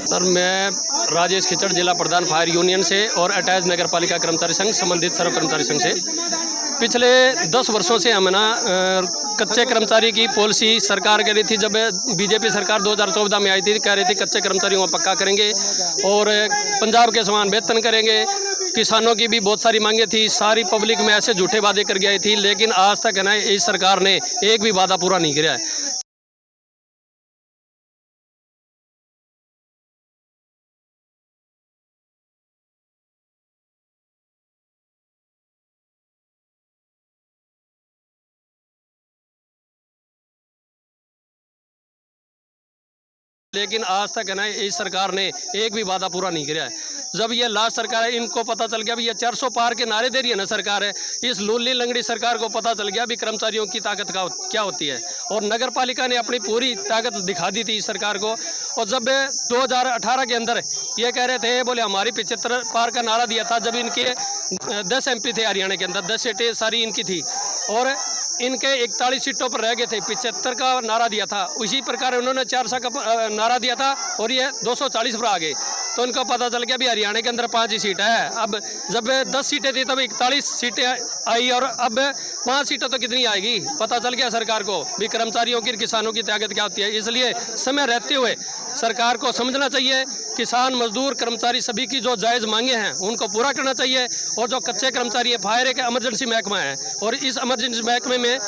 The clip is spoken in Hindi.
सर, मैं राजेश खिचड़, जिला प्रधान फायर यूनियन से और अटैच नगर पालिका कर्मचारी संघ, संबंधित सर्व कर्मचारी संघ से पिछले 10 वर्षों से हम ना कच्चे कर्मचारी की पॉलिसी सरकार कह रही थी। जब बीजेपी सरकार 2014 में आई थी, कह रही थी कच्चे कर्मचारियों को पक्का करेंगे और पंजाब के समान वेतन करेंगे। किसानों की भी बहुत सारी मांगे थी, सारी पब्लिक में ऐसे झूठे वादे कर गई थी, लेकिन आज तक है ना इस सरकार ने एक भी वादा पूरा नहीं किया है। लेकिन आज तक है ना इस सरकार ने एक भी वादा पूरा नहीं किया है। जब ये लास्ट सरकार है, इनको पता चल गया भी ये 400 पार के नारे दे रही है ना सरकार है, इस लूली लंगड़ी सरकार को पता चल गया भी कर्मचारियों की ताकत क्या होती है। और नगर पालिका ने अपनी पूरी ताकत दिखा दी थी इस सरकार को। और जब 2018 के अंदर ये कह रहे थे, बोले हमारी 75 पार का नारा दिया था, जब इनके 10 MP थे हरियाणा के अंदर, 10 सीटें सारी इनकी थी और इनके 41 सीटों पर रह गए थे। 75 का नारा दिया था, उसी प्रकार उन्होंने 400 का नारा दिया था और ये 240 पर आ गए। तो उनको पता चल गया भी हरियाणा के अंदर 5 ही सीटें है। अब जब 10 सीटें थी तब 41 सीटें आई और अब 5 सीटें तो कितनी आएगी, पता चल गया सरकार को भी कर्मचारियों की, किसानों की ताकत क्या होती है। इसलिए समय रहते हुए सरकार को समझना चाहिए, किसान, मजदूर, कर्मचारी सभी की जो जायज़ मांगे हैं उनको पूरा करना चाहिए। और जो कच्चे कर्मचारी है, फायर एक इमरजेंसी महकमा है और इस इमरजेंसी महकमे में